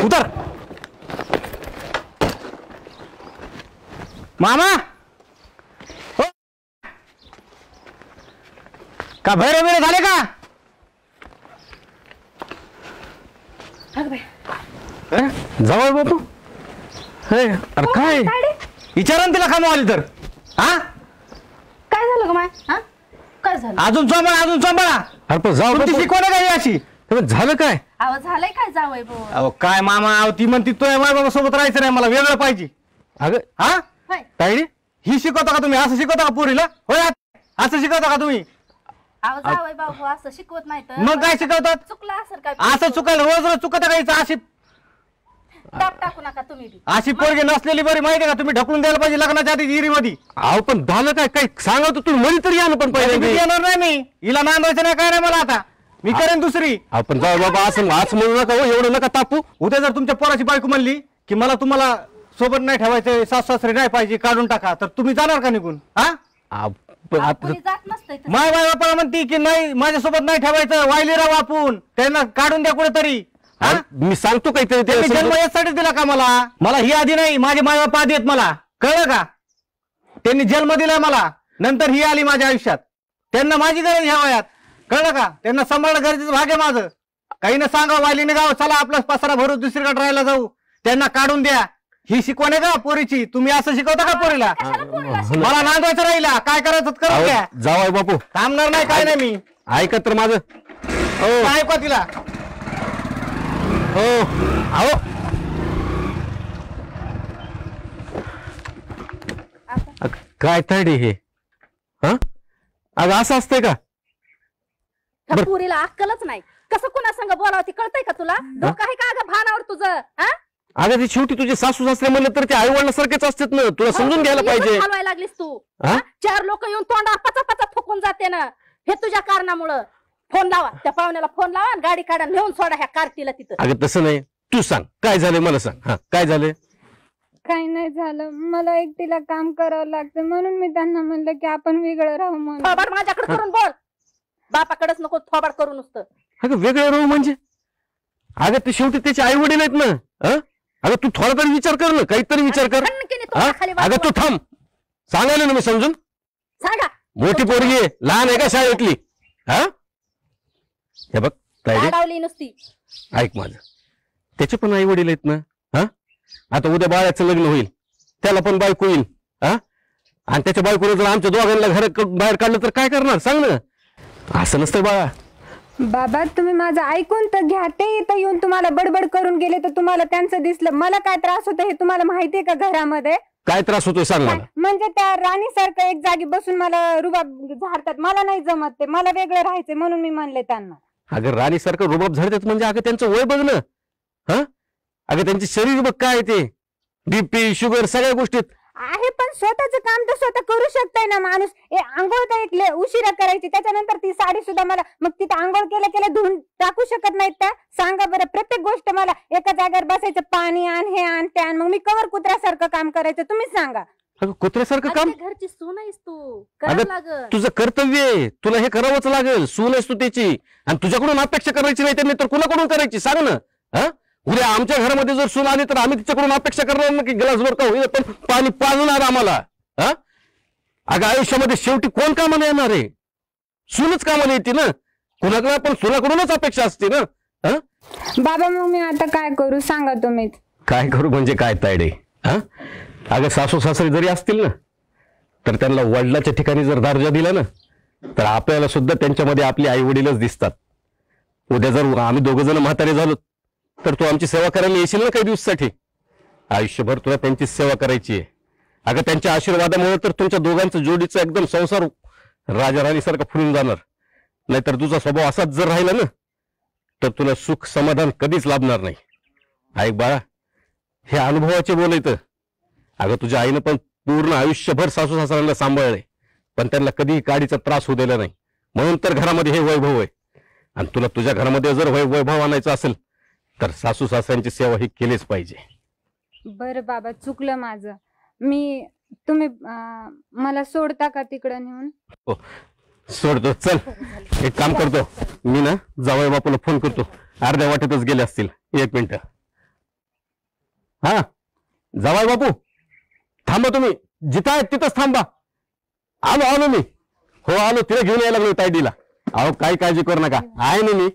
उतर. मामा हो का भैरे बिरे झाले का? जाऊ बापू. अरे काय विचारा तिला काम आली तर. हा काय झालं ग माय? काय झालं? अजून चोंबाळा. अरे पण जाऊ शिकवलं काय अशी झालं काय? अहो झालंय काय जावई भाऊ? अहो काय मामा ती म्हणती तो माय बाबा सोबत राहायचं नाही मला वेगळं पाहिजे. अगं हा तायडी ही शिकवता का तुम्ही? असं शिकवता का पोरीला? होय असं शिकवता का तुम्ही? अहो जावई भाऊ असं शिकवत नाही तर मग काय शिकवतात? चुकलं असेल काय? असं चुकायला रोज चुकत राहायचं. अशी टाप टाकू नका तुम्ही बी. अशी पोरगी नसलेली बरी माहिती का? तुम्ही ढकलून द्यायला पाहिजे लग्नाच्या आधी विहिरीमध्ये. अहो पण झालं काय? काय सांगतो तुम्ही मध्ये तरी आलं पण पहिले येणार नाही मी. हिला नांदायचं नाही काय नाही मला आता. मी करेन दुसरी. आपण जाऊ बाबा असं म्हणू नका हो. एवढं नका तापू. उद्या जर तुमच्या पोराची बायको म्हणली की मला तुम्हाला सोबत नाही ठेवायचं सासू सासरे नाही पाहिजे काढून टाका तर तुम्ही जाणार का निघून? कोणी जात नसतंय तसं. माय बापा म्हणती की नाही माझ्यासोबत नाही ठेवायचं वायली राव आपण त्यांना काढून द्या कुठेतरी. मी सांगतो काहीतरी जन्म यासाठी दिला का मला ही आधी नाही माझे माय बाप आधी आहेत मला कळलं का? त्यांनी जन्म दिलाय मला नंतर ही आली माझ्या आयुष्यात. त्यांना माझी गरज ह्या वयात कळलं का? त्यांना सांभाळणं गरजेचं भाग आहे माझं. काही न सांगा वायलीने गाव चला आपला पसारा भरून दुसरीकडे राहायला जाऊ त्यांना काढून द्या. ही शिकवण आहे का पोरीची? तुम्ही असं शिकवता का पोरीला? मला नांदवायचं राहिला काय करायचं करू द्या. जावाय बापू थांबणार नाही काय नाही मी. ऐकत तर माझं ऐका तिला. हो अहो काय तायडी हे? अगं असं असतंय का? पुरीला अक्कलच नाही. कसं कुणा संग बोलावं ती कळतंय का तुला? डोकं आहे का अगं भानावर तुझं? अगं ती शेवटी तुझे सासू सासरे म्हणलं तर ते आई वडिलांसारखेच असतात ना. तुला समजून घ्यायला पाहिजे. हलवायला लागलीस तू. 4 लोक येऊन तोंडावर पचा पचा थुकून जाते ना हे तुझ्या कारणामुळं. फोन लावा त्या पाहुण्याला फोन लावा आणि गाडी काढा नेऊन सोडा ह्या कार्तीला तिथं. अगं तसं नाही तू सांग काय झालंय मला सांग. काय झालंय? काही नाही झालं. मला एकटीला काम करावं लागतं म्हणून मी त्यांना म्हणलं की आपण वेगळं राहू म्हणून. थोबाड माझ्याकडे करून बोल. बापाकडेच नको थोबाड करू नुसतं. अगं वेगळं राहू म्हणजे? अगं ते शेवटी त्याचे आई वडील आहेत ना. अगं तू थोडा तरी विचार कर ना. काहीतरी विचार कर. अगं तू थांब सांगायला ना मी समजून. सांगा मोठी पोरगी आहे लहान आहे का शाळेतली? हे बघ लाडावली नुसती. ऐक माझं त्याचे पण आई वडील आहेत ना. आता उद्या बाळाचं लग्न होईल त्याला पण बायको येईल. आणि त्याच्या बायकोने जर आमच्या दोघांना घर बाहेर काढलं तर काय करणार सांग ना. असं नसतं बाळा. बाबा तुम्ही माझं ऐकून तर घ्या. ते इथं येऊन तुम्हाला बडबड करून गेले तर तुम्हाला त्यांचं दिसलं. मला काय त्रास होतो हे तुम्हाला माहितीये का? घरामध्ये काय त्रास होतोय सांग मला. म्हणजे त्या राणी सारखं एक जागी बसून मला रुबाब झाडतात. मला नाही जमत ते. मला वेगळं राहायचंय म्हणून मी म्हणले त्यांना. अगं राणी सारखं रुबाब झाडतात म्हणजे अगं त्यांचं वय बघ ना. अगं त्यांचे शरीर बघ काय ते बीपी शुगर सगळ्या गोष्टीत आहे. पण स्वतःच काम तर स्वतः करू शकताय ना माणूस. आंघोळ तर उशिरा करायची त्याच्यानंतर ती साडी सुद्धा मला मग तिथं आंघोळ केल्या धुवून टाकू शकत नाहीत त्या? सांगा बरं. प्रत्येक गोष्ट मला एका जागेवर बसायचं पाणी आण हे आण ते आण. मग मी कवर कुत्र्यासारखं काम करायचं तुम्ही सांगा. अगं कुत्र्यासारखं काम? घरची सून आहेस तू करावं लागल. तुझं कर्तव्य आहे तुला हे करावंच लागेल. सून आहेस तू त्याची आणि तुझ्याकडून अपेक्षा करायची नाही त्यांनी तर कुणाकडून करायची सांग ना. उद्या आमच्या घरामध्ये जर सून आली तर आम्ही तिच्याकडून अपेक्षा करणार ना की ग्लासभर का होईल पण पाणी पाजणार आम्हाला. अगं आयुष्यामध्ये शेवटी कोण कामाला येणार आहे? सूनच कामाला येते ना. कुणाकडे पण सुनाकडूनच अपेक्षा असते ना. बाबा मग मी आता काय करू सांगा तुम्हीच. काय करू म्हणजे काय तायडे? अगं सासू सासरे जरी असतील ना तर त्यांना वडिलाच्या ठिकाणी जर दर्जा दिला ना तर आपल्याला सुद्धा त्यांच्यामध्ये आपले आई वडीलच दिसतात. उद्या जर आम्ही दोघं जण म्हातारे झालो तर तू आमची सेवा करायला येशील ना काही दिवसासाठी. आयुष्यभर तुला त्यांची सेवा करायची आहे. अगं त्यांच्या आशीर्वादामुळे तर तुमच्या दोघांचं जोडीचा एकदम संसार राजा राणीसारखा फुलून जाणार. नाहीतर तुझा स्वभाव असाच जर राहिला ना तर तुला सुख समाधान कधीच लाभणार नाही. ऐक बाळा हे अनुभवाचे बोलायचं. अगं तुझ्या आईनं पण पूर्ण आयुष्यभर सासू सासऱ्यांना सांभाळले पण त्यांना कधीही काडीचा त्रास होऊ दिला नाही. म्हणून तर घरामध्ये हे वैभव आहे. आणि तुला तुझ्या घरामध्ये जर वैभव आणायचं असेल तर सासू सासऱ्यांची सेवा ही केलीच पाहिजे. बरं बाबा चुकलं माझं. मी तुम्ही मला सोडता का तिकडं नेऊन? हो सोडतो. चल एक काम करतो मी ना जावई बापूला फोन करतो. अर्ध्या वाटेतच गेले असतील. 1 मिनिट. हा जावाय बापू थांबा, तुम्ही जिथं आहेत तिथंच थांबा. आलो मी. हो आलो, तिला घेऊन यायला लागलो तायडीला. अहो काही काळजी करू नका, आहे ना मी.